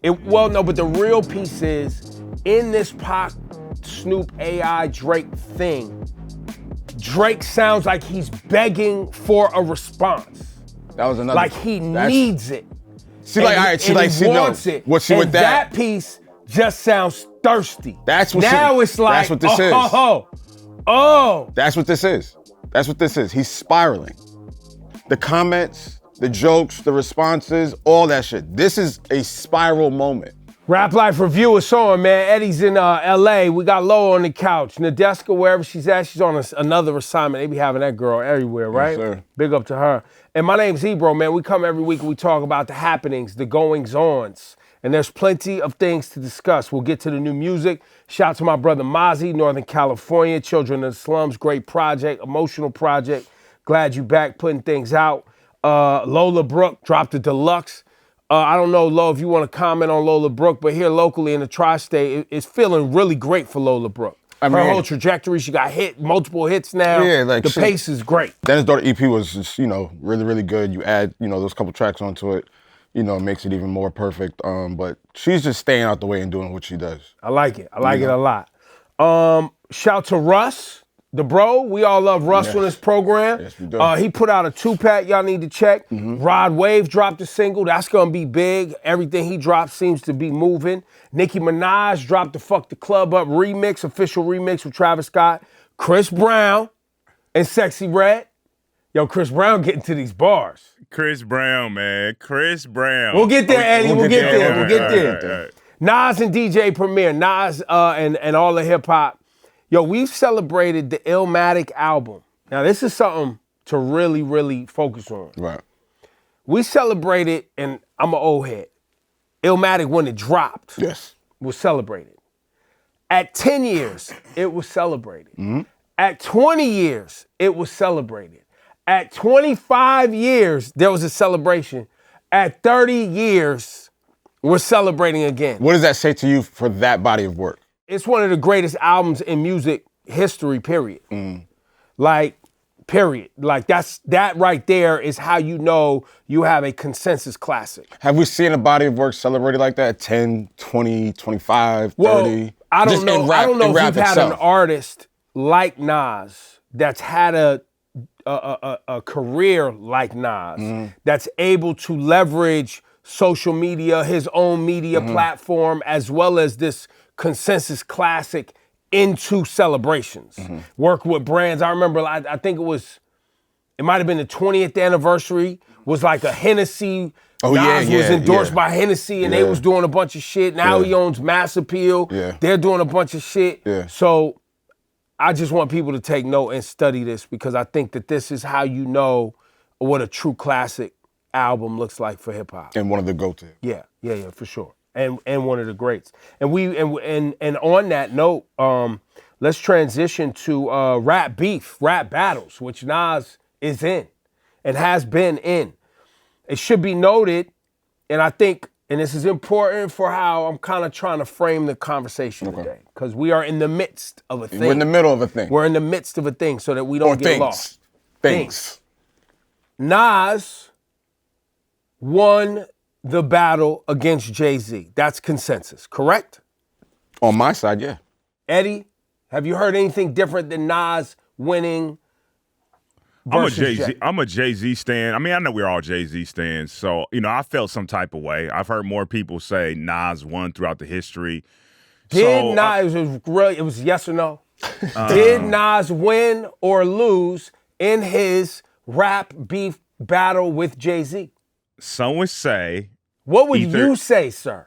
Well, no, but the real piece is, in this Pac, Snoop, AI, Drake thing, Drake sounds like he's begging for a response. That was another. Like he needs it. See, like, all right, she like, see, no. It. What she with that? That piece just sounds thirsty. That's what now it's like, that's what this is. Oh. That's what this is. That's what this is. He's spiraling. The comments, the jokes, the responses, all that shit. This is a spiral moment. Rap Life Review is on, man. Eddie's in LA. We got Lo on the couch. Nadeska, wherever she's at, she's on another assignment. They be having that girl everywhere, right? Yes, sir. Big up to her. And my name's Ebro, man. We come every week and we talk about the happenings, the goings-ons. And there's plenty of things to discuss. We'll get to the new music. Shout out to my brother Mozzie, Northern California, Children of the Slums, great project, emotional project. Glad you back putting things out. Lola Brooke dropped a deluxe. I don't know, Lo, if you want to comment on Lola Brooke, but here locally in the tri-state, it's feeling really great for Lola Brooke. Her whole trajectory, she got multiple hits now. Yeah, like the pace is great. Dennis Daughter EP was just, really, really good. You add, those couple tracks onto it, it makes it even more perfect. But she's just staying out the way and doing what she does. I like it. I like it a lot. Shout to Russ, the bro. We all love Russ on this program. Yes, we do. He put out a 2-pack y'all need to check. Rod Wave dropped a single. That's going to be big. Everything he dropped seems to be moving. Nicki Minaj dropped the Fuck the Club Up remix, official remix with Travis Scott. Chris Brown and Sexy Red. Yo, Chris Brown getting to these bars. Chris Brown, man. Chris Brown. We'll get there, Eddie. We'll get there. We'll get there. Right. Nas and DJ Premier. Nas and all the hip hop. Yo, we've celebrated the Illmatic album. Now, this is something to really, really focus on. Right. We celebrated, and I'm an old head, Illmatic when it dropped. Yes. Was celebrated. At 10 years, it was celebrated. At 20 years, it was celebrated. At 25 years, there was a celebration. At 30 years, we're celebrating again. What does that say to you for that body of work? It's one of the greatest albums in music history, period. Like, period. Like, that right there is how you know you have a consensus classic. Have we seen a body of work celebrated like that? 10, 20, 25, 30? Well, I don't know. I don't know if you've had itself. an artist like Nas that's had a career like Nas that's able to leverage social media, his own media platform, as well as this consensus classic into celebrations. Work with brands. I remember, I think it might have been the 20th anniversary, was like a Hennessy. Nas was endorsed by Hennessy and they was doing a bunch of shit. Now he owns Mass Appeal. They're doing a bunch of shit. So I just want people to take note and study this because I think that this is how you know what a true classic album looks like for hip hop. And one of the go-to. Yeah, for sure. And one of the greats. And on that note, let's transition to rap battles, which Nas is in and has been in. It should be noted, and I think, and this is important for how I'm kind of trying to frame the conversation today, because we are in the midst of a thing. We're in the middle of a thing. We're in the midst of a thing so that we don't get lost. Things. Nas won the battle against Jay-Z. That's consensus, correct? On my side, yeah. Eddie, have you heard anything different than Nas winning versus Jay? I'm a Jay-Z stan. I mean, I know we're all Jay-Z stans, so, I felt some type of way. I've heard more people say Nas won throughout the history. It was yes or no? Did Nas win or lose in his rap beef battle with Jay-Z? Some would say. What would you say, sir?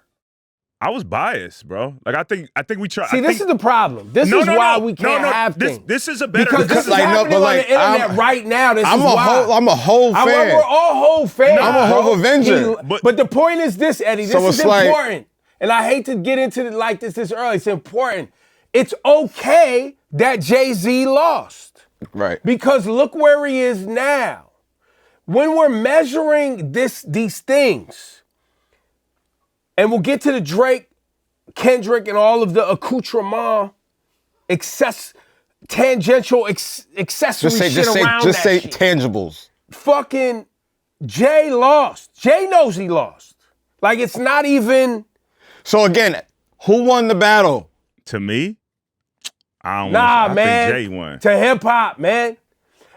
I was biased, bro. Like I think we try. See, this is the problem. This is why we can't have things. This is a better because this is happening on the internet right now. I'm a whole fan. We're all whole fans. I'm a whole Avenger. But the point is this, Eddie. This is important, and I hate to get into it like this early. It's important. It's okay that Jay-Z lost, right? Because look where he is now. When we're measuring these things, and we'll get to the Drake, Kendrick, and all of the accoutrement, tangential accessory shit around that Just say shit. tangibles. Fucking Jay lost. Jay knows he lost. Like, it's not even So again, who won the battle? To me, I don't Nah, I man. think Jay won. To hip hop, man.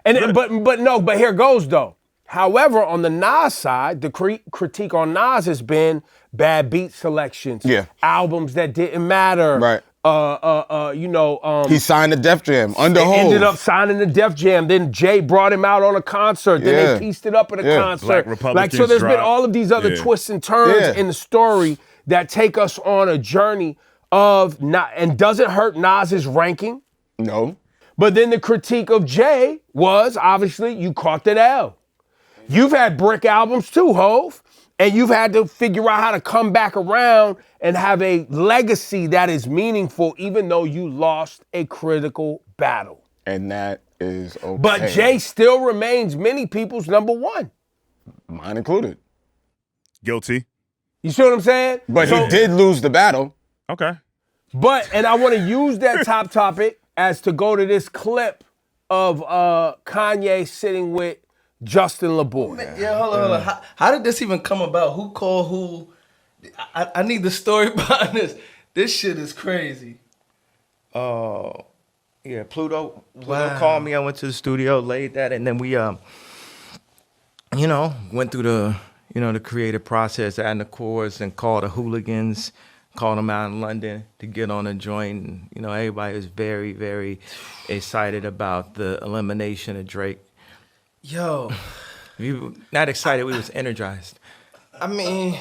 And but here goes though. However, on the Nas side, the critique on Nas has been bad beat selections, albums that didn't matter. Right. He signed the Def Jam under Hov. Ended up signing the Def Jam. Then Jay brought him out on a concert. Then they pieced it up at a concert. Black Republicans so there's been all of these other twists and turns in the story that take us on a journey of and doesn't hurt Nas's ranking. No. But then the critique of Jay was, obviously, you caught the L. You've had brick albums too, Hov, and you've had to figure out how to come back around and have a legacy that is meaningful, even though you lost a critical battle. And that is okay. But Jay still remains many people's number one. Mine included. Guilty. You see what I'm saying? But he did lose the battle. Okay. And I want to use that top topic as to go to this clip of Kanye sitting with Justin LeBoy. Yeah, hold on. How did this even come about? Who called who? I need the story behind this. This shit is crazy. Oh, yeah. Pluto called me. I went to the studio, laid that, and then we, went through the, the creative process, adding the chords, and called the Hooligans, called them out in London to get on a joint. And, everybody was very, very excited about the elimination of Drake. Yo. We were not excited, we was energized. I mean...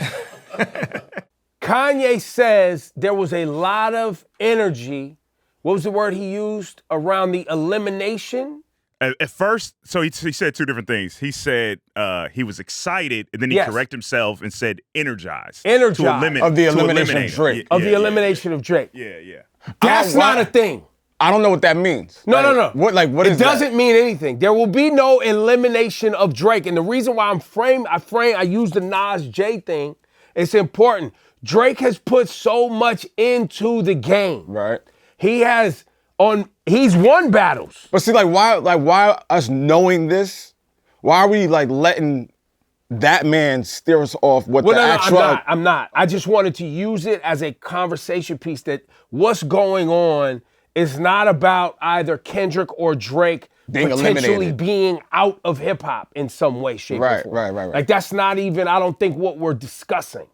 Kanye says there was a lot of energy, what was the word he used, around the elimination? At first, so he said two different things. He said he was excited, and then he corrected himself and said energized. Energized. Of the elimination of Drake. Of the elimination of Drake. Yeah. That's not a thing. I don't know what that means. No. What is that? It doesn't mean anything. There will be no elimination of Drake. And the reason why I use the Nas J thing, it's important. Drake has put so much into the game. Right. He's won battles. But see, why us knowing this? Why are we letting that man steer us off what actual... I'm not. I just wanted to use it as a conversation piece that what's going on is not about either Kendrick or Drake potentially being out of hip hop in some way, shape, or form. Right. That's not even, I don't think, what we're discussing.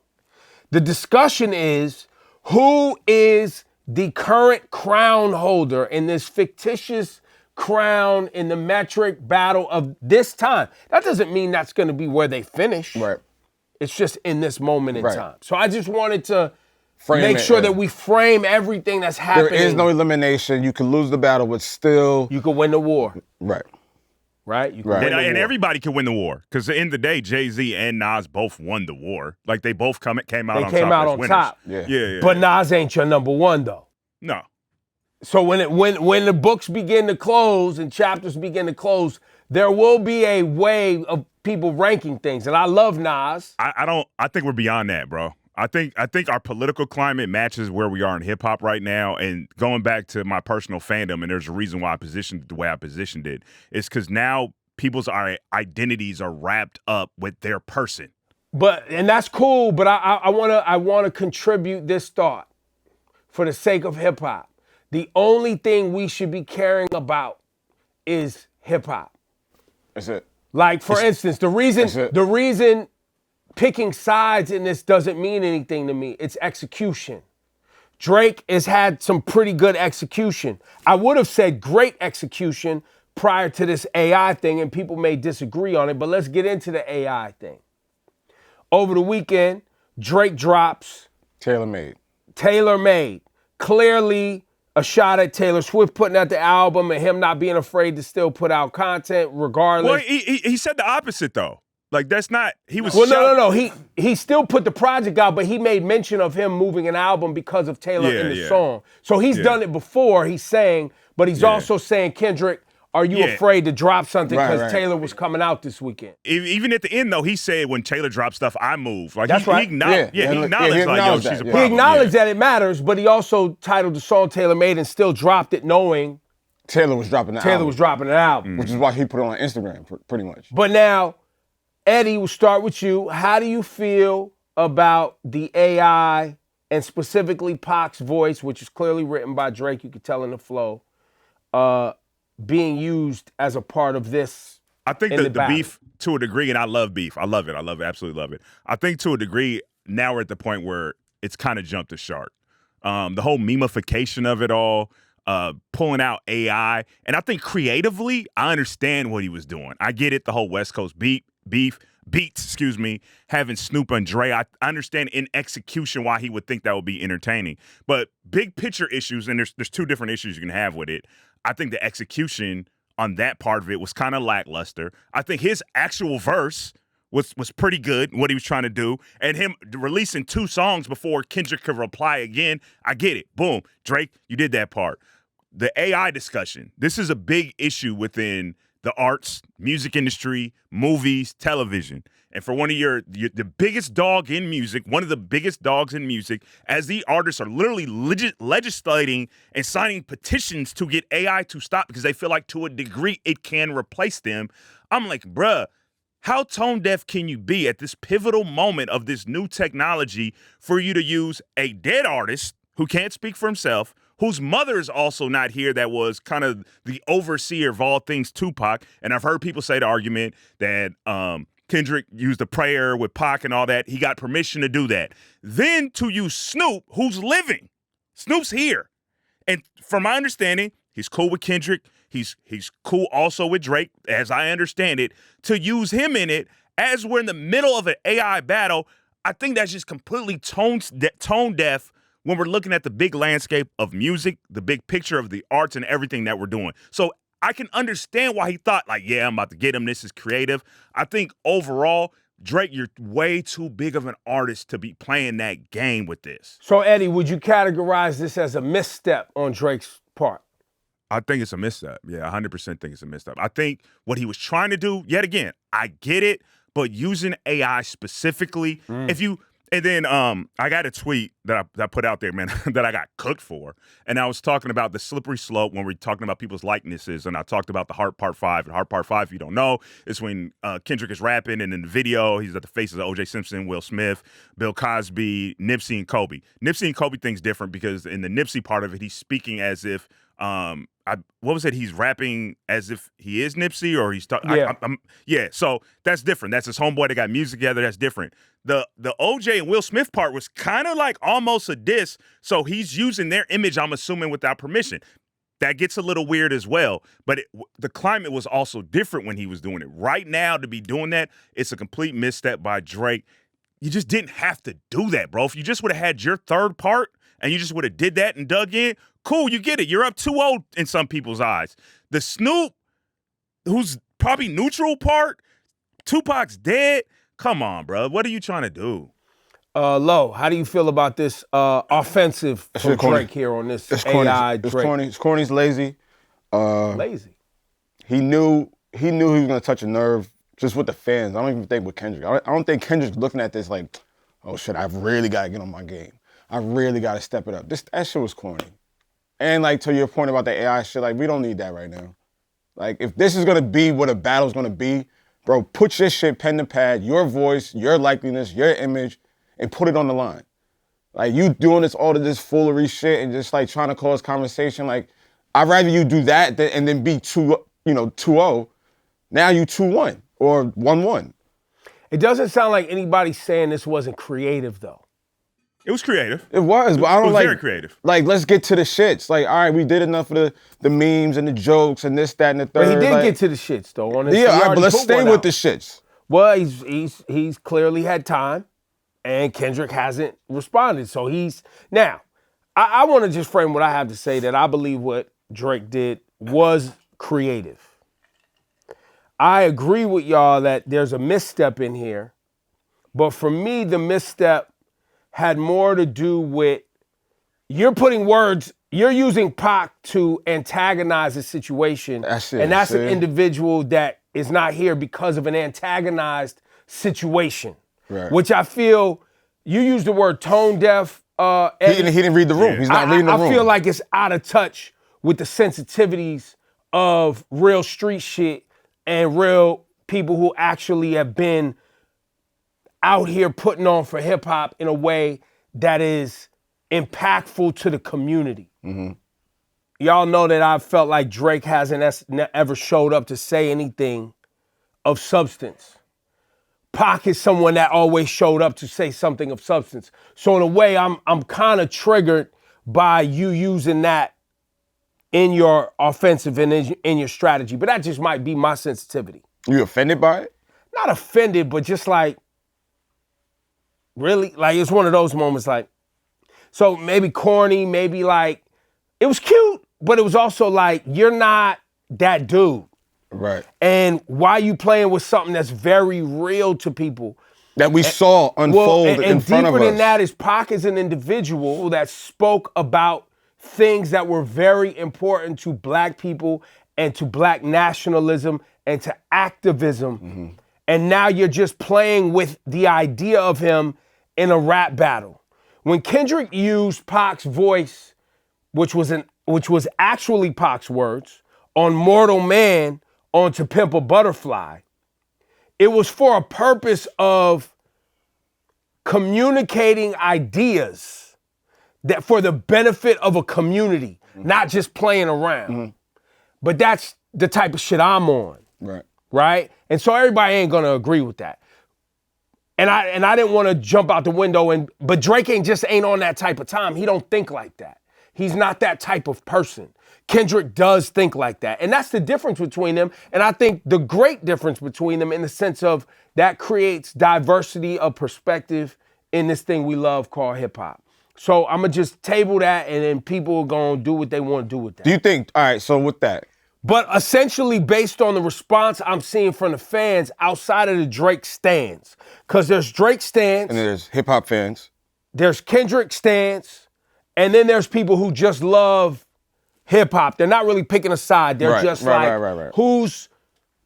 The discussion is who is the current crown holder in this fictitious crown in the metric battle of this time. That doesn't mean that's going to be where they finish. Right. It's just in this moment in time. So I just wanted to make sure that we frame everything that's happening. There is no elimination. You can lose the battle, but still... You can win the war. Right. You can win the war. And everybody can win the war. Because at the end of the day, Jay-Z and Nas both won the war. They both came out on top as winners. Yeah. But Nas ain't your number one, though. No. So when the books begin to close and chapters begin to close, there will be a way of people ranking things. And I love Nas. I think we're beyond that, bro. I think our political climate matches where we are in hip hop right now. And going back to my personal fandom, and there's a reason why I positioned it the way I positioned it, is because now people's identities are wrapped up with their person. And that's cool. But I wanna contribute this thought for the sake of hip hop. The only thing we should be caring about is hip hop. That's it. For instance, the reason picking sides in this doesn't mean anything to me. It's execution. Drake has had some pretty good execution. I would have said great execution prior to this AI thing, and people may disagree on it, but let's get into the AI thing. Over the weekend, Drake drops Tailor Made. Clearly a shot at Taylor Swift putting out the album and him not being afraid to still put out content regardless. Well, he said the opposite, though. That's not, he was no. He still put the project out, but he made mention of him moving an album because of Taylor in the song. So he's done it before, he's saying, but he's also saying, Kendrick, are you afraid to drop something because Taylor was coming out this weekend? Even at the end, though, he said when Taylor dropped stuff, I move. That's right. He acknowledged, he acknowledged she's a problem. He acknowledged that it matters, but he also titled the song Taylor Made and still dropped it knowing Taylor was dropping an album. Which is why he put it on Instagram, pretty much. But now, Eddie, we'll start with you. How do you feel about the AI and specifically Pac's voice, which is clearly written by Drake, you could tell in the flow, being used as a part of this. I think in the battle. beef to a degree, and I love beef. I love it. I love it. Absolutely love it. I think to a degree, now we're at the point where it's kind of jumped the shark. The whole memification of it all, pulling out AI. And I think creatively, I understand what he was doing. I get it, the whole West Coast beats, having Snoop and Dre. I understand in execution why he would think that would be entertaining. But big picture issues, and there's two different issues you can have with it. I think the execution on that part of it was kind of lackluster. I think his actual verse was pretty good, what he was trying to do. And him releasing 2 songs before Kendrick could reply again, I get it. Boom. Drake, you did that part. The AI discussion, this is a big issue within the arts, music industry, movies, television. And for one of the biggest dog in music, one of the biggest dogs in music, as the artists are literally legislating and signing petitions to get AI to stop because they feel like to a degree it can replace them. I'm like, bruh, how tone deaf can you be at this pivotal moment of this new technology for you to use a dead artist who can't speak for himself, whose mother is also not here, that was kind of the overseer of all things Tupac. And I've heard people say the argument that Kendrick used a prayer with Pac and all that. He got permission to do that. Then to use Snoop, who's living. Snoop's here. And from my understanding, he's cool with Kendrick. He's cool also with Drake, as I understand it. To use him in it, as we're in the middle of an AI battle, I think that's just completely tone deaf when we're looking at the big landscape of music, the big picture of the arts and everything that we're doing. So I can understand why he thought, like, yeah, I'm about to get him. This is creative. I think overall, Drake, you're way too big of an artist to be playing that game with this. So, Eddie, would you categorize this as a misstep on Drake's part? I think it's a misstep. Yeah, 100% think it's a misstep. I think what he was trying to do, yet again, I get it, but using AI specifically, and then I got a tweet that I put out there, man, that I got cooked for. And I was talking about the slippery slope when we're talking about people's likenesses. And I talked about the Heart Part 5. And Heart Part 5, if you don't know, is when Kendrick is rapping. And in the video, he's at the faces of O.J. Simpson, Will Smith, Bill Cosby, Nipsey, and Kobe. Nipsey and Kobe thing's different because in the Nipsey part of it, he's speaking as if, what was it? He's rapping as if he is Nipsey or he's talking. Yeah. So that's different. That's his homeboy that got music together. That's different. The OJ and Will Smith part was kind of like almost a diss. So he's using their image, I'm assuming, without permission. That gets a little weird as well. But the climate was also different when he was doing it. Right now, to be doing that, it's a complete misstep by Drake. You just didn't have to do that, bro. If you just would have had your third part and you just would have did that and dug in, cool, you get it. You're up 2-0 in some people's eyes. The Snoop, who's probably neutral part, Tupac's dead. Come on, bro. What are you trying to do? Low, how do you feel about this offensive from Drake here on this AI Drake? It's corny. It's corny. It's lazy. Lazy. He knew he was gonna touch a nerve just with the fans. I don't even think with Kendrick. I don't think Kendrick's looking at this like, oh shit, I've really got to get on my game. I really got to step it up. That shit was corny. And like to your point about the AI shit, like we don't need that right now. Like if this is gonna be what a battle's gonna be, bro, put your shit pen to pad, your voice, your likeliness, your image, and put it on the line. Like you doing all of this foolery shit and just like trying to cause conversation. Like I'd rather you do that and then be 2-0. Now you 2-1 or 1-1. It doesn't sound like anybody's saying this wasn't creative though. It was creative. It was, but I don't like. Very creative. Like, let's get to the shits. Like, all right, we did enough of the memes and the jokes and this, that, and the third. But he did like, get to the shits though. On this, yeah, but let's stay with the shits. Well, he's clearly had time, and Kendrick hasn't responded. So now. I want to just frame what I have to say that I believe what Drake did was creative. I agree with y'all that there's a misstep in here, but for me, the misstep had more to do with you're using Pac to antagonize a situation. That's it, and that's an individual that is not here because of an antagonized situation. Right. Which I feel, you used the word tone deaf. He didn't read the room. Yeah. He's not reading the room. I feel like it's out of touch with the sensitivities of real street shit and real people who actually have been out here putting on for hip hop in a way that is impactful to the community. Y'all know that I felt like Drake hasn't ever showed up to say anything of substance. Pac is someone that always showed up to say something of substance. So in a way, I'm kind of triggered by you using that in your offensive and in your strategy. But that just might be my sensitivity. You offended by it? Not offended, but just like, really? Like, it's one of those moments like, so maybe corny, maybe like, it was cute, but it was also like, you're not that dude. Right. And why you playing with something that's very real to people? That we saw unfold in front of us. And deeper than that is Pac is an individual that spoke about things that were very important to black people and to black nationalism and to activism. And now you're just playing with the idea of him in a rap battle. When Kendrick used Pac's voice, which was actually Pac's words, on Mortal Man on To Pimp a Butterfly, it was for a purpose of communicating ideas that for the benefit of a community, not just playing around. But that's the type of shit I'm on. Right? And so everybody ain't gonna agree with that. And I didn't want to jump out the window but Drake ain't on that type of time. He don't think like that. He's not that type of person. Kendrick does think like that. And that's the difference between them. And I think the great difference between them in the sense of that creates diversity of perspective in this thing we love called hip hop. So I'm gonna just table that and then people are gonna do what they want to do with that. Do you think, all right, so with that. But essentially based on the response I'm seeing from the fans outside of the Drake stans, because there's Drake stans. And there's hip hop fans. There's Kendrick stans. And then there's people who just love hip hop. They're not really picking a side. They're just like, who's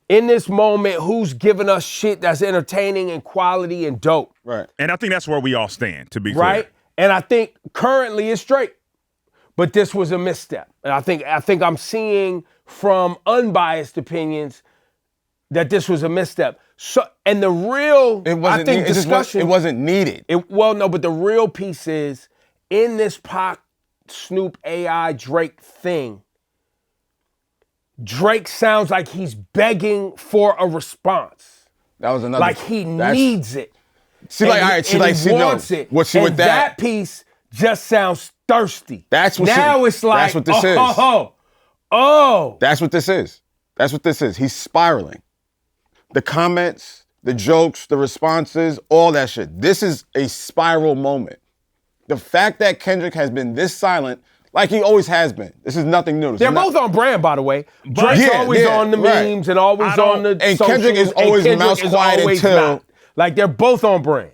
in this moment, who's giving us shit that's entertaining and quality and dope. Right. And I think that's where we all stand, to be clear. Right? And I think currently it's Drake. But this was a misstep. And I think I'm seeing from unbiased opinions that this was a misstep. So, and the real, it wasn't, I think discussion. It wasn't needed. Well, no, but the real piece is, in this Pac, Snoop, AI, Drake thing, Drake sounds like he's begging for a response. That was another. Like he needs it. See, like, all right, she like, she wants it. What's she with that? That piece just sounds thirsty. That's what now it's like, that's what this is. That's what this is. That's what this is. He's spiraling. The comments, the jokes, the responses, all that shit. This is a spiral moment. The fact that Kendrick has been this silent, like he always has been. This is nothing new. They're both on brand, by the way. Drake's always on the memes and always on the and socials. Kendrick is always mouse quiet until. Not. Like they're both on brand.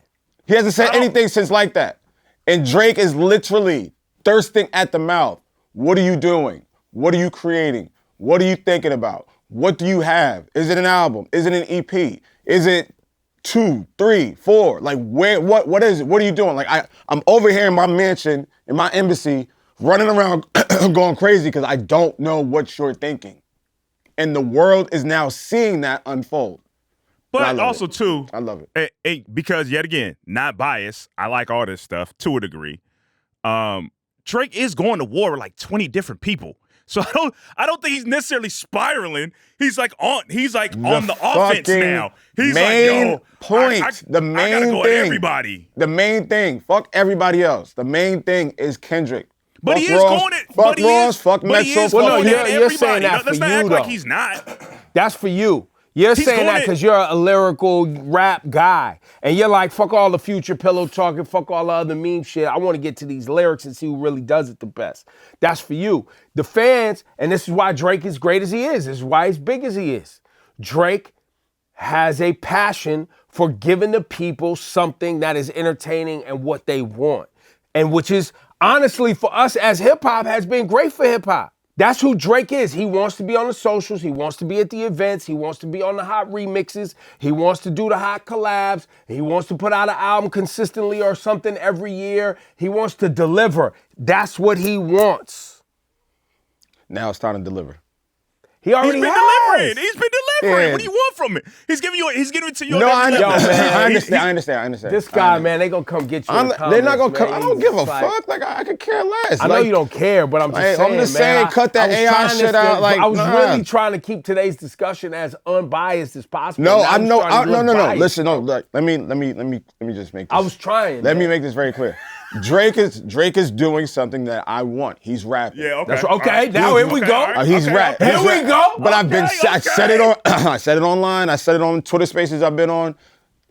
He hasn't said anything since like that. And Drake is literally thirsting at the mouth. What are you doing? What are you creating? What are you thinking about? What do you have? Is it an album? Is it an EP? Is it 2, 3, 4? Like what is it? What are you doing? Like I'm over here in my mansion, in my embassy, running around going crazy because I don't know what you're thinking. And the world is now seeing that unfold. But also, too, I love it. Because, yet again, not biased. I like all this stuff to a degree. Drake is going to war with like 20 different people. So I don't think he's necessarily spiraling. He's like on the offense now. He's main like, yo, point. I main gotta go thing. at everybody. The main thing. Fuck everybody else. The main thing is Kendrick. But fuck he is Ross, going at fuck Ross, fuck Metro. Well, no, fuck you're saying that Let's for not you, act though. like he's not. That's for you. You're saying that because you're a lyrical rap guy. And you're like, fuck all the future pillow talking, fuck all the other meme shit. I want to get to these lyrics and see who really does it the best. That's for you. The fans, and this is why Drake is great as he is. This is why he's big as he is. Drake has a passion for giving the people something that is entertaining and what they want. And which is, honestly, for us as hip-hop, has been great for hip-hop. That's who Drake is. He wants to be on the socials. He wants to be at the events. He wants to be on the hot remixes. He wants to do the hot collabs. He wants to put out an album consistently or something every year. He wants to deliver. That's what he wants. Now it's time to deliver. He already been has. delivering. He's been delivering. Yeah. What do you want from it? He's giving it to you. No, on every I know. level. Yo, man. I understand. This guy, man, they gonna come get you. They're not gonna come. man. I don't He's give a like- fuck. Like I could care less. I know you don't care, but I'm just Like, saying, I'm just man. saying, cut that I was AI trying shit out, like, I was nah. really trying to keep today's discussion as unbiased as possible. No, Now I he's know. starting to look No. biased. Listen, no. Like, let me just make this. I was trying. Let me man. make this very clear. Drake is doing something that I want. He's rapping. Yeah, okay. That's right. Okay, All right. now here we Okay, go. all right. He's Okay, rap. okay. Here we go. But I've been. Okay, I said it on. I said it online. I said it on Twitter Spaces I've been on.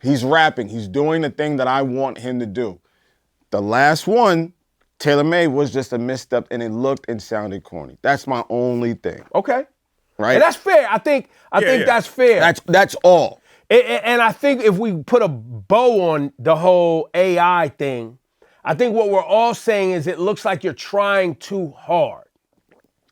He's rapping. He's doing the thing that I want him to do. The last one, Taylor Made, was just a misstep, and it looked and sounded corny. That's my only thing. Okay, Right. and that's fair. I think that's fair. That's all. And I think if we put a bow on the whole AI thing, I think what we're all saying is it looks like you're trying too hard.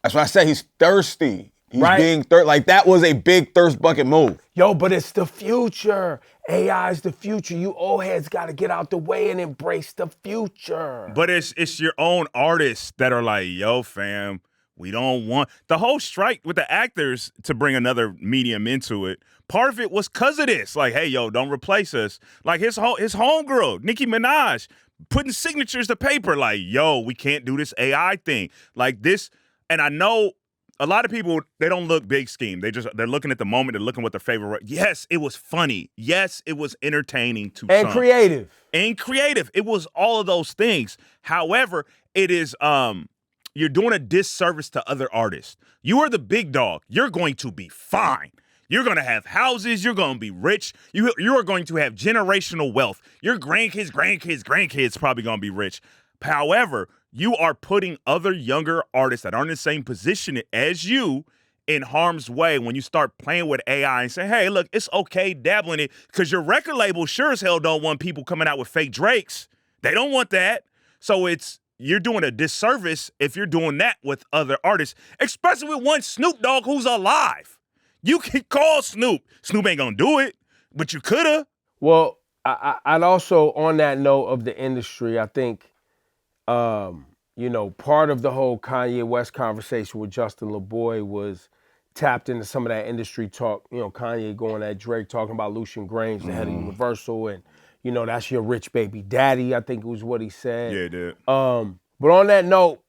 That's why I said he's thirsty. He's Right. being like that was a big thirst bucket move. Yo, but it's the future. AI is the future. You old heads got to get out the way and embrace the future. But it's your own artists that are like, yo, fam, we don't want the whole strike with the actors to bring another medium into it. Part of it was because of this. Like, hey, yo, don't replace us. Like his homegirl, Nicki Minaj, putting signatures to paper. Like, yo, we can't do this AI thing. Like this, and I know a lot of people, they don't look big scheme. They're looking at the moment. They're looking what their favorite. Yes, it was funny. Yes, it was entertaining to and some. creative. And creative. It was all of those things. However, it is you're doing a disservice to other artists. You are the big dog. You're going to be fine. You're going to have houses. You're going to be rich. You are going to have generational wealth. Your grandkids probably going to be rich. However, you are putting other younger artists that aren't in the same position as you in harm's way when you start playing with AI and say, hey, look, it's okay dabbling it because your record label sure as hell don't want people coming out with fake Drakes. They don't want that. So you're doing a disservice if you're doing that with other artists, especially with one Snoop Dogg who's alive. You can call Snoop. Snoop ain't gonna do it, but you coulda. Well, I'd also, on that note of the industry, I think, part of the whole Kanye West conversation with Justin LaBoy was tapped into some of that industry talk. Kanye going at Drake, talking about Lucian Grainge, the head of Universal, and, that's your rich baby daddy, I think was what he said. Yeah, dude. But on that note,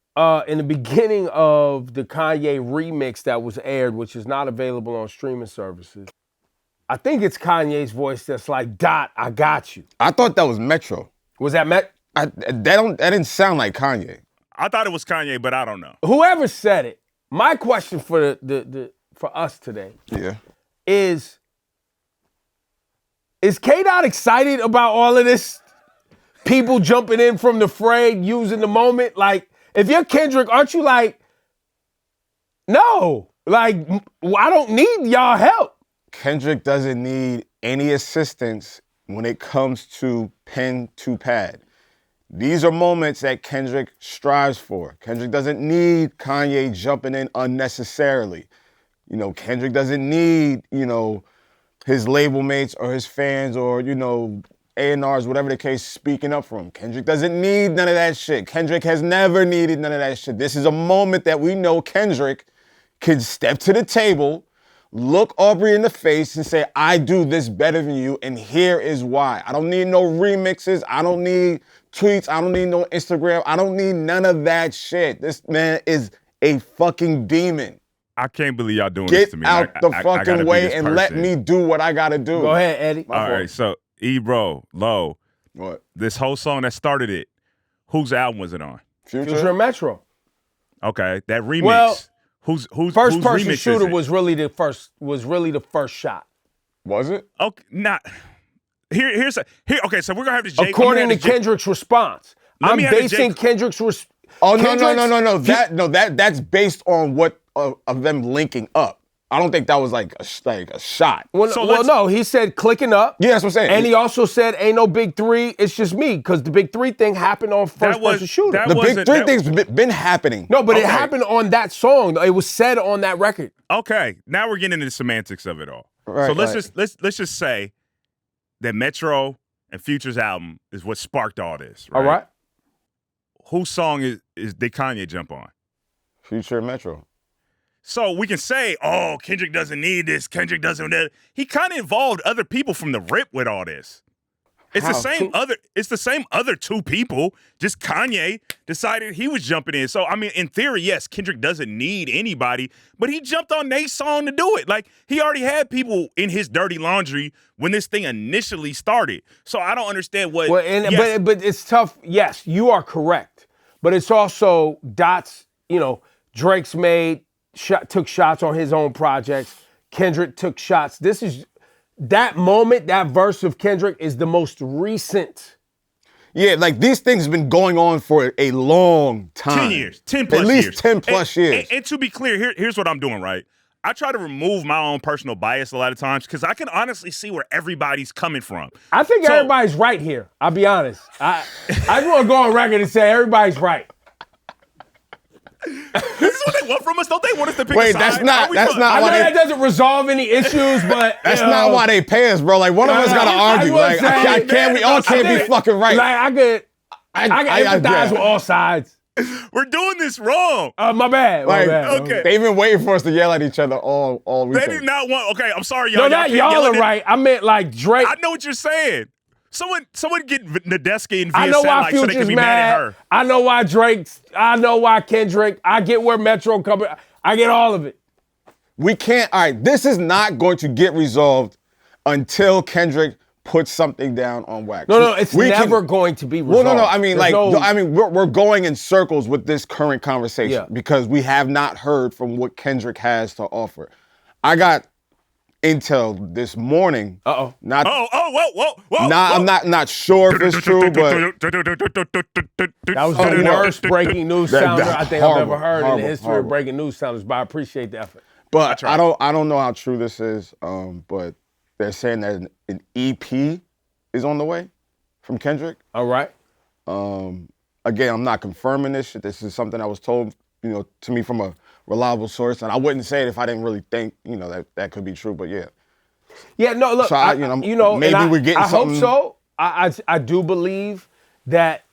in the beginning of the Kanye remix that was aired, which is not available on streaming services, I think it's Kanye's voice that's like, Dot, I got you. I thought that was Metro. Was that That didn't sound like Kanye. I thought it was Kanye, but I don't know. Whoever said it? My question for for us today is K-Dot excited about all of this? People jumping in from the fray, using the moment? Like, if you're Kendrick, aren't you like, no, like, I don't need y'all help? Kendrick doesn't need any assistance when it comes to pen to pad. These are moments that Kendrick strives for. Kendrick doesn't need Kanye jumping in unnecessarily. Kendrick doesn't need, his label mates or his fans or, A&Rs, whatever the case, speaking up for him. Kendrick doesn't need none of that shit. Kendrick has never needed none of that shit. This is a moment that we know Kendrick can step to the table, look Aubrey in the face and say, I do this better than you, and here is why. I don't need no remixes. I don't need tweets. I don't need no Instagram. I don't need none of that shit. This man is a fucking demon. I can't believe y'all doing this to me. Get out the I gotta fucking be way this and let person. me do what I gotta do. Go ahead, Eddie. All right, so Ebro, Low, What? this whole song that started it, whose album was it on? Future Metro. Okay, that remix. Well, whose First whose person remix is shooter it? was really the first shot. Was it? Okay, not here. Okay, so we're gonna have to. According to Kendrick's response. Let I'm me have the basing J- Kendrick's response. Oh, no. That's based on what of them linking up. I don't think that was like a shot. Well, So well, let's- no, he said clicking up. Yeah, that's what I'm saying. And he also said, ain't no big three, it's just me. Because the big three thing happened on first person shooter. that The big wasn't- three that- thing's been happening. No, but it Okay. happened on that song. It was said on that record. Okay, now we're getting into the semantics of it all. Right, so let's right. let's just say that Metro and Future's album is what sparked all this. Right? All right? Whose song is did Kanye jump on? Future Metro. So we can say, oh, Kendrick doesn't need this. Kendrick doesn't. He kind of involved other people from the rip with all this. It's How? the same other two people. Just Kanye decided he was jumping in. So I mean, in theory, yes, Kendrick doesn't need anybody, but he jumped on Nate's song to do it. Like he already had people in his dirty laundry when this thing initially started. So I don't understand what. Well, but it's tough. Yes, you are correct, but it's also Dot's. Drake's took shots on his own projects. Kendrick took shots. This is. That moment, that verse of Kendrick is the most recent. Yeah, like these things have been going on for a long time. 10 years, 10 plus years. At least 10 plus years. And to be clear, here's what I'm doing, right? I try to remove my own personal bias a lot of times because I can honestly see where everybody's coming from. I think everybody's right here. I'll be honest. I just want to go on record and say everybody's right. This is what they want from us. Don't they want us to pick a side? That's not I know that doesn't resolve any issues, but that's not why they pay us, bro. Like one of us gotta argue. Like we all can't be fucking right. Like I can empathize with all sides. We're doing this wrong. My bad. Okay. They've been waiting for us to yell at each other all weekend. They did not want. Okay, I'm sorry, y'all. No, not y'all are right. I meant like Drake. I know what you're saying. Someone get Nadeska in I via know why satellite so they can Future's be mad. mad at her. I know why Drake's. I know why Kendrick. I get where Metro coming. I get all of it. We can't. All right, this is not going to get resolved until Kendrick puts something down on wax. No, it's never going to be resolved. Well, no. I mean, we're going in circles with this current conversation because we have not heard from what Kendrick has to offer. I got intel this morning. Whoa. I'm not sure if it's true, but that was the worst breaking news sounder I think I've ever heard in the history of breaking news sounders. But I appreciate the effort. But I don't know how true this is. But they're saying that an EP is on the way from Kendrick. All right. Again, I'm not confirming this shit. This is something that was told, to me from a reliable source, and I wouldn't say it if I didn't really think, that could be true. But yeah. Yeah. No. Look. So maybe we're getting something. I hope so. I do believe that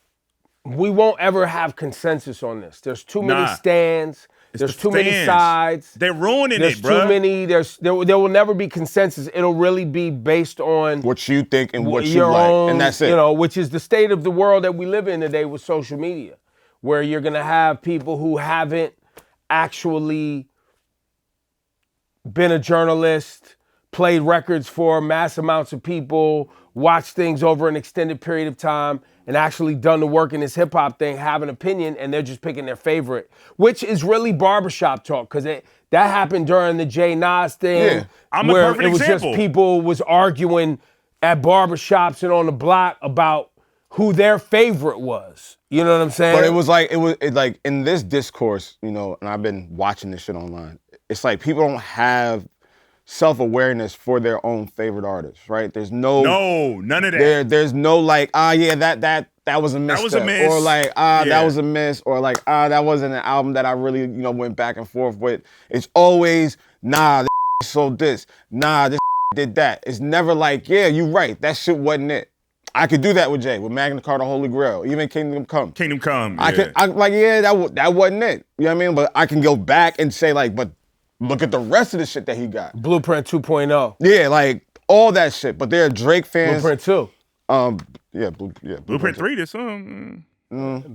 we won't ever have consensus on this. There's too many stands. There's too many sides. They're ruining it, bro. There's too many. There will never be consensus. It'll really be based on what you think and what you like, and that's it. Which is the state of the world that we live in today with social media, where you're gonna have people who haven't actually been a journalist, played records for mass amounts of people, watched things over an extended period of time, and actually done the work in this hip hop thing, have an opinion, and they're just picking their favorite, which is really barbershop talk, because that happened during the Jay Nas thing, yeah, I'm where a perfect it was example. Just people was arguing at barbershops and on the block about who their favorite was. You know what I'm saying? But it was like in this discourse, and I've been watching this shit online. It's like people don't have self-awareness for their own favorite artists, right? There's none of that. There's no like, that was a misstep. That was a miss. Or like, that was a miss. Or like, that wasn't an album that I really, went back and forth with. It's always, this sold this. This did that. It's never like, yeah, you right. That shit wasn't it. I could do that with Jay, with Magna Carta, Holy Grail, even Kingdom Come. Kingdom Come, yeah. That wasn't it. You know what I mean? But I can go back and say like, but look at the rest of the shit that he got. Blueprint 2.0. Yeah, like all that shit. But there are Drake fans. Blueprint 2. Blueprint 3 this song. It's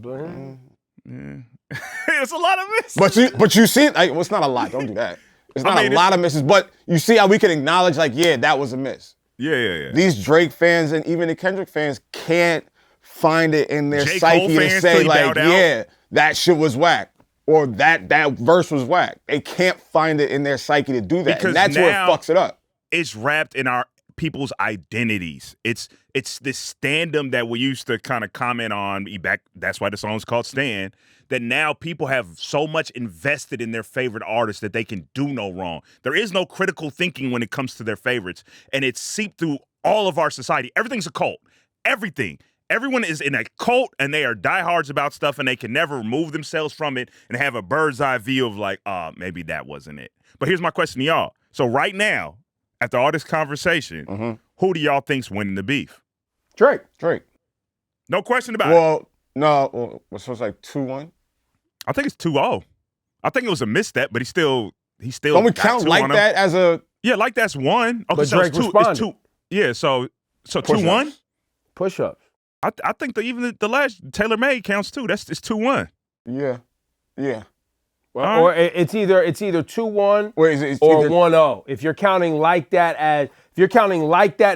a lot of misses. But you see, it's not a lot. Don't do that. It's not a lot of misses. But you see how we can acknowledge like, yeah, that was a miss. Yeah. These Drake fans and even the Kendrick fans can't find it in their psyche to say like, yeah, that shit was whack. Or that verse was whack. They can't find it in their psyche to do that. Because and that's where it fucks it up. It's wrapped in our people's identities. It's this standum that we used to kind of comment on back. That's why the song's called Stan. That now people have so much invested in their favorite artists that they can do no wrong. There is no critical thinking when it comes to their favorites. And it's seeped through all of our society. Everything's a cult. Everything. Everyone is in a cult and they are diehards about stuff and they can never remove themselves from it and have a bird's eye view of like, maybe that wasn't it. But here's my question to y'all. So right now, after all this conversation, who do y'all think's winning the beef? Drake. No question about it. Well, no. So it's like 2-1? I think it's 2-0. I think it was a misstep, but he still he still. Don't we got count 2 like on him. that as a? Yeah, like that's 1. Okay, But so Drake it's 2. responded. It's 2. Yeah, so Push-ups. 2-1. Push-ups. I think that even the last Taylor Made counts too. It's 2-1. Yeah. Well, or it's either 2-1 Or is it? It's or either, 1-0. If you're counting like that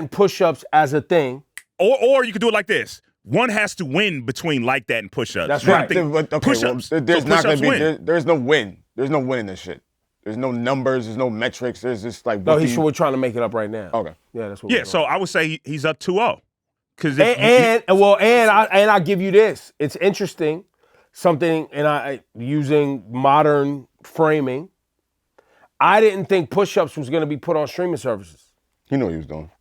and push-ups as a thing. Or you could do it like this. One has to win between like that and push-ups. That's Then I right. think But, okay, push-ups. well, there's So not going push-ups to be. win. There's no win. There's no win in this shit. There's no numbers. There's no metrics. There's just like. No, we're trying to make it up right now. Okay. Yeah, that's what. Yeah, we're so doing. I would say he's up 2-0. Because And I give you this. It's interesting. Something, and I using modern framing. I didn't think push-ups was going to be put on streaming services, He knew what he was doing.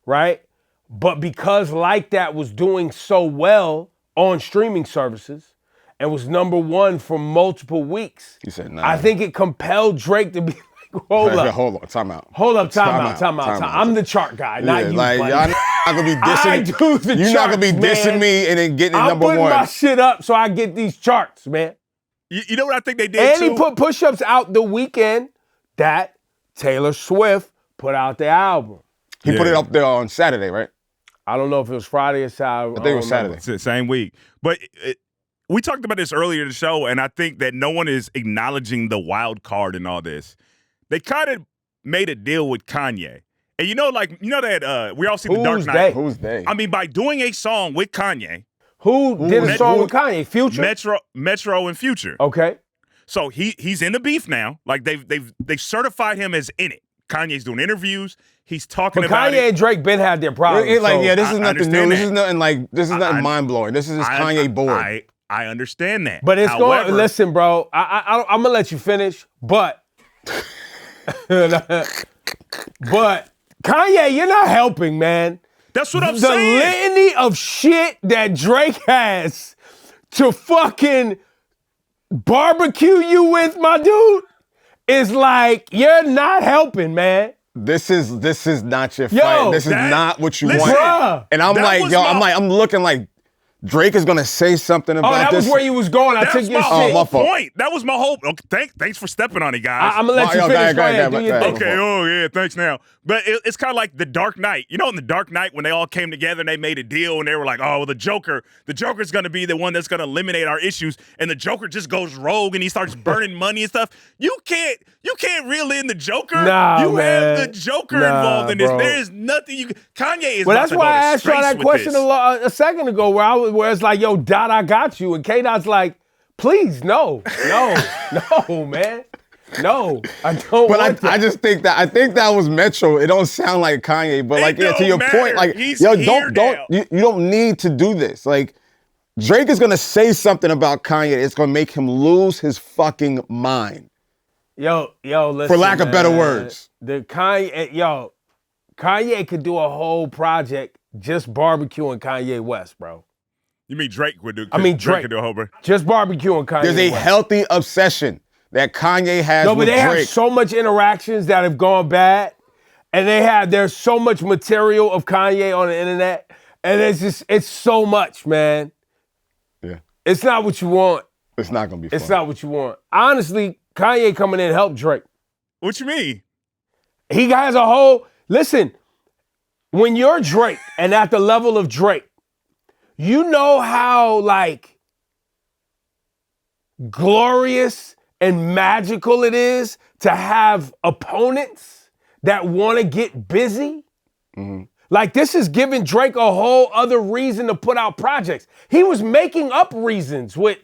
right? But because Like That was doing so well on streaming services and was #1 for multiple weeks, He said, "Nah." I think it compelled Drake to be like, hold up. Hold on. Time out. Hold up, time Time out, out, time out. time out. I'm the chart guy, not Yeah, you, like buddy. y'all not gonna be I dissing. do the You're not gonna be charts, dissing man. me and then getting I'm number putting one. my shit up so I get these charts, man. you know what I think they did And too? he put push-ups out the weekend that Taylor Swift put out the album. He put it up there on Saturday, right? I don't know if it was Friday or Saturday. I think it was Saturday. It's the same week. But we talked about this earlier in the show, and I think that no one is acknowledging the wild card in all this. They kind of made a deal with Kanye. And you know that we all see The Dark Who's Knight. they? Who's they? I mean, by doing a song with Kanye, Who did a Met- song who- with Kanye? Future? Metro and Future. Okay. So he's in the beef now. Like they've certified him as in it. Kanye's doing interviews. He's talking But about Kanye it. and Drake been had their problems. This so- is I nothing understand new. that. This is nothing I- mind blowing. This is just Kanye bored. I understand that. But it's However, going. Listen, bro. I'm gonna let you finish, but but Kanye, you're not helping, man. That's what I'm The saying. litany of shit that Drake has to fucking barbecue you with, my dude, is like you're not helping, man. This is not your Yo, fight. This is that- not what you listen, want. Bruh. And I'm that like, was yo, my- I'm looking like Drake is gonna say something about Oh, that this. was where you was going. I That's took my your whole shit. my fault. point. That was my whole. Okay, thanks for stepping on it, guys. I'm gonna let you Yo, finish. go ahead, Do your go thing. ahead. Okay, oh yeah, thanks now. But it's kind of like The Dark Knight. You know, in The Dark Knight, when they all came together and they made a deal and they were like, oh, well, the Joker's gonna be the one that's gonna eliminate our issues, and the Joker just goes rogue and he starts burning money and stuff. You can't reel in the Joker. Nah, you man. have the Joker Nah, involved in this. bro. There is nothing you can. Kanye is Well, about that's to why go to I asked y'all space that with question this. a second ago, where it's like, "Yo, Dot, I got you," and K Dot's like, "Please, no, man, no, I don't." But want that. I just think that was Metro. It don't sound like Kanye, but like, yeah, to don't your matter. point, like, He's yo, here now. you don't need to do this. Like, Drake is gonna say something about Kanye. It's gonna make him lose his fucking mind. Yo, listen, For lack of better man. words. Kanye could do a whole project just barbecuing Kanye West, bro. You mean Drake would do? I mean, Drake Drake. could do a whole bunch. Just barbecuing Kanye There's a West. healthy obsession that Kanye has No, but with they Drake. have so much interactions that have gone bad, and there's so much material of Kanye on the internet, and it's so much, man. Yeah, It's not what you want. it's not gonna be fun. It's not what you want. Honestly, Kanye coming in helped Drake. What you mean? He has a whole, listen, when you're Drake and at the level of Drake, you know how like glorious and magical it is to have opponents that want to get busy. Like this is giving Drake a whole other reason to put out projects. He was making up reasons with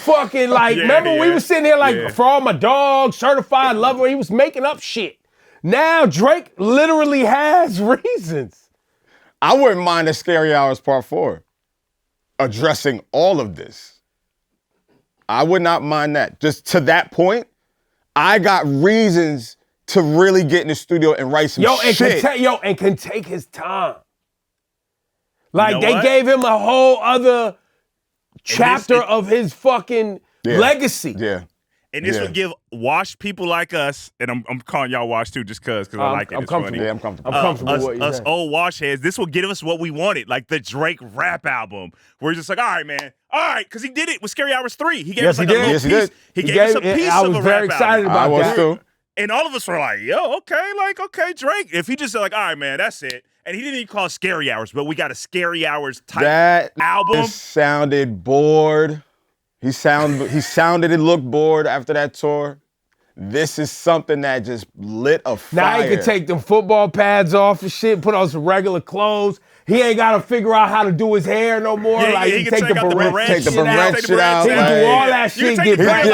fucking like, Yeah, remember we yeah. was sitting here like, Yeah. for all my dogs, certified lover, he was making up shit. Now Drake literally has reasons. I wouldn't mind a Scary Hours Part 4 addressing all of this. I would not mind that. Just to that point, I got reasons to really get in the studio and write some shit. And can take his time. Like know they what? gave him a whole other chapter it- of his fucking Yeah. legacy. Yeah. And this Yeah. would give washed people like us, and I'm calling y'all washed too, just because I like it. I'm It's comfortable. funny. Yeah, I'm comfortable. I'm comfortable with us, what you're us saying. old wash heads, this will give us what we wanted, like the Drake rap album, where he's just like, all right, man, all right, because he did it with Scary Hours 3. He gave Yes, us like he a did. little Yes, he piece. did. He gave us a piece I of was a very rap excited album. about I was that. too. And all of us were like, yo, okay, Drake. If he just said like, all right, man, that's it. And he didn't even call it Scary Hours, but we got a Scary Hours type album. Sounded bored. He sounded and looked bored after that tour. This is something that just lit a fire. Now he can take them football pads off and shit, put on some regular clothes. He ain't got to figure out how to do his hair no more. Yeah, like he can take the barrette shit out. He can do all that You shit. can Get take back the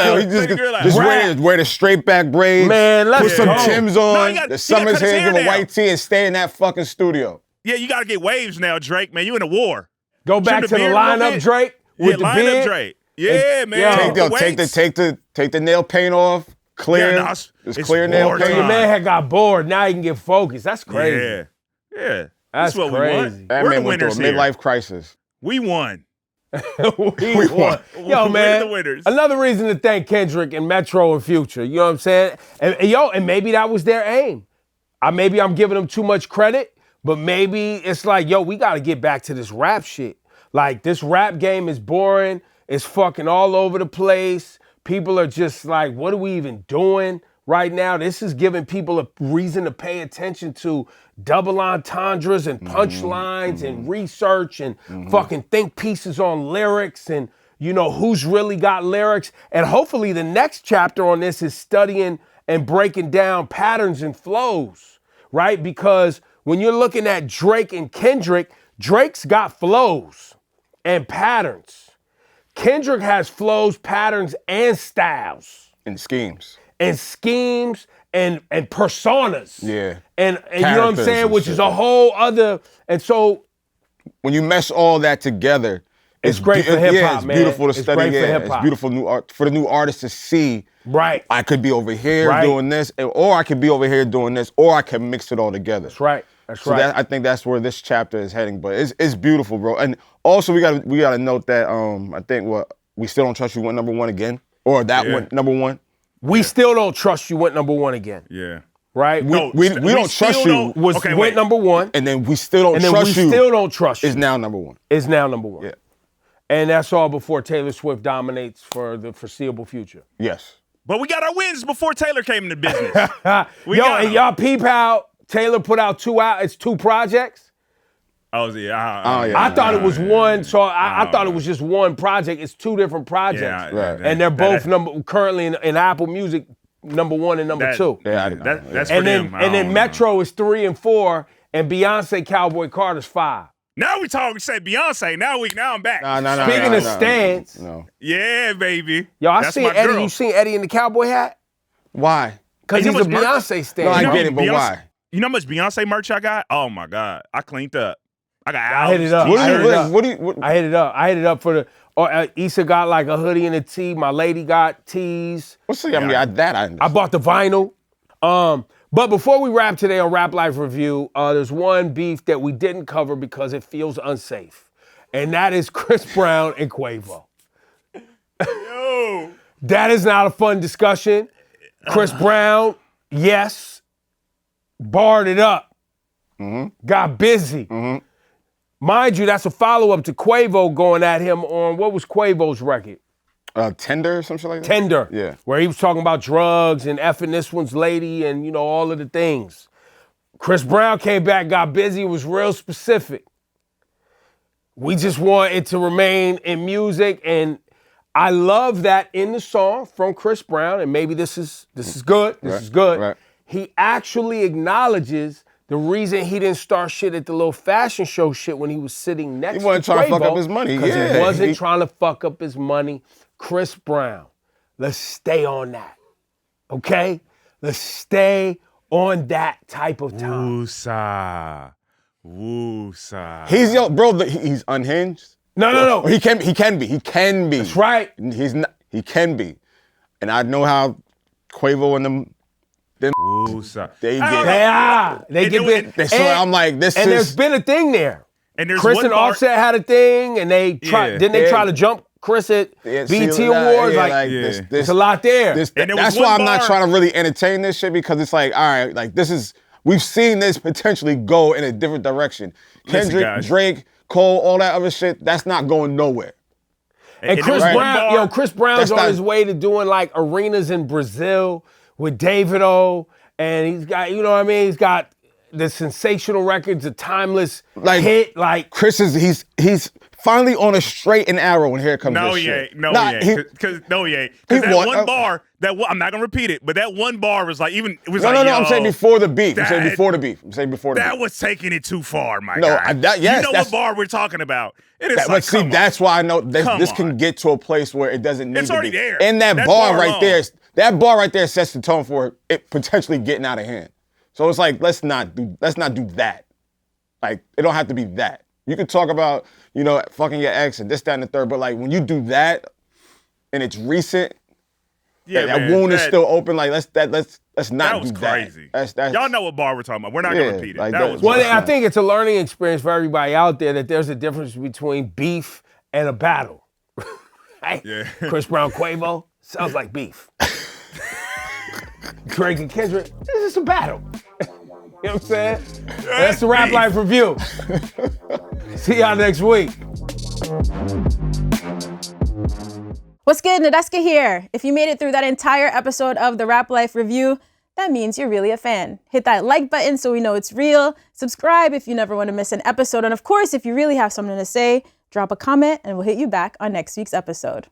to dreadlocks. Just wear the straight back braids. Man, let's put some go. Timbs No, on. he got- The he summer's gotta cut his here, hair give a down. white tee and stay in that fucking studio. Yeah, you got to get waves now, Drake, man. You in a war. Go back to the beard a little lineup, bit. Drake, with the line beard. up Drake. Yeah, man. Yo. Take the nail paint off. Clear. Yeah, nah, it's it's clear nail war paint. Your time. man had got bored. Now he can get focused. That's crazy. Yeah. That's what crazy. we want. That We're man the went through a winners here. midlife crisis. We won. we won. Yo, We're man. the winners. Another reason to thank Kendrick and Metro and Future. You know what I'm saying? And maybe that was their aim. Maybe I'm giving them too much credit, but maybe it's like, yo, we got to get back to this rap shit. Like, this rap game is boring. It's fucking all over the place. People are just like, what are we even doing right now? This is giving people a reason to pay attention to double entendres and punchlines and research and fucking think pieces on lyrics and, you know, who's really got lyrics. And hopefully the next chapter on this is studying and breaking down patterns and flows, right? Because when you're looking at Drake and Kendrick, Drake's got flows and patterns. Kendrick has flows, patterns, and styles. And schemes. And schemes and personas. Yeah. And you know what I'm Characters saying? and Which shit. is a whole other, and so When you mesh all that together, It's great for hip-hop, yeah, it's man. beautiful to It's study. great for Yeah, hip-hop. it's beautiful for the new artist to see. right. I could be over here Right. doing this, or I could be over here doing this, or I can mix it all together. That's right. That's So right. I think that's where this chapter is heading. But it's beautiful, bro. And also we gotta note that I think We Still Don't Trust You went number one again, or that went number one. We Still Don't Trust You went number one again. Yeah. Right? We don't trust you. Went number one. And then We Still Don't And then Trust We You Still Don't Trust You is now number one. is now number one. Yeah. And that's all before Taylor Swift dominates for the foreseeable future. Yes. But we got our wins before Taylor came into business. We Yo, got and 'em. y'all peep how Taylor put out two projects? Oh, yeah. I thought it was one, so I thought it was just one project. It's two different projects. Right. And they're both currently in Apple Music, number one and number two. Yeah, I didn't know. That's for And them. then I don't know. Metro is 3 and 4, and Beyonce Cowboy Carter's 5. Now we say Beyonce. Now I'm back. No, Speaking of stands, No. Yeah, baby. yo, I That's seen my Eddie. girl. You seen Eddie in the cowboy hat? Why? Because You he's know a what's Beyonce stan. No, I You know get it, but Beyonce- why? You know how much Beyonce merch I got? Oh my God. I cleaned up. I got I hit it up. albums, I hit it up. What I hit it up. I hit it up for the. Issa got like a hoodie and a tee. My lady got tees. What's the? I mean, I I bought the vinyl. But before we wrap today on Rap Life Review, there's one beef that we didn't cover because it feels unsafe, and that is Chris Brown and Quavo. Yo. That is not a fun discussion. Chris Brown, yes, barred it up, got busy. Mind you, that's a follow-up to Quavo going at him on, what was Quavo's record? Tender or some shit like that? Tender. Yeah. Where he was talking about drugs and effing this one's lady and, you know, all of the things. Chris Brown came back, got busy, was real specific. We just want it to remain in music, and I love that in the song from Chris Brown, and maybe this is good, this is good. right. He actually acknowledges the reason he didn't start shit at the little fashion show shit when he was sitting next to Quavo. He wasn't trying to fuck up his money, Because yeah. he wasn't He- trying to fuck up his money. Chris Brown, let's stay on that, okay? Let's stay on that type of time. Woosa. He's unhinged. No. He can be. That's right. He's not. He can be. And I know how Quavo and them Woosa. they I don't get. know. They get bit. So I'm like, this and is. there's been a thing there. And there's Chris one and part- Offset had a thing, and they tried. Yeah. Didn't they Yeah. try to jump Chris at Yeah, BET see, Awards? yeah, like, this, there's a lot there. And there was that's one why I'm not bar- trying to really entertain this shit, because it's like, all right, like this is, we've seen this potentially go in a different direction. Listen, Kendrick, guys. Drake, Cole, all that other shit, that's not going nowhere. And there Chris was one Brown, bar- Chris Brown's That's on not- his way to doing like arenas in Brazil with Davido, and he's got, you know what I mean? He's got the sensational records, the timeless hit. Like Chris he's finally on a straight and narrow, and here comes No, this he shit. ain't. No, he ain't. Because that won. one bar, I'm not gonna repeat it, but that one bar was like even it was No, like I'm saying before the beef. that- I'm saying before the beef. I'm saying before the beef. that was taking it too far, my No, guy. yes, you know that's- what bar we're talking about? It is But like, see, come that's on. why I know this Come can on. get to a place where it doesn't need It's to already be. there. And that That bar bar right alone. there, that bar right there sets the tone for it potentially getting out of hand. So it's like, let's not do that. Like, it don't have to be that. You can talk about, you know, fucking your ex and this, that, and the third, but like when you do that and it's recent, that man, wound is still open. Like let's not That was do crazy. that. Y'all know what bar we're talking about. We're not Yeah, gonna repeat it. like that that- was Well, Well, I think it's a learning experience for everybody out there that there's a difference between beef and a battle. Hey, Yeah. Chris Brown, Quavo, sounds like beef. Drake and Kendrick, this is a battle. You know what I'm saying? That's the Rap Life Review. See y'all next week. What's good, Nadeska here. If you made it through that entire episode of the Rap Life Review, that means you're really a fan. Hit that like button so we know it's real. Subscribe if you never want to miss an episode. And of course, if you really have something to say, drop a comment and we'll hit you back on next week's episode.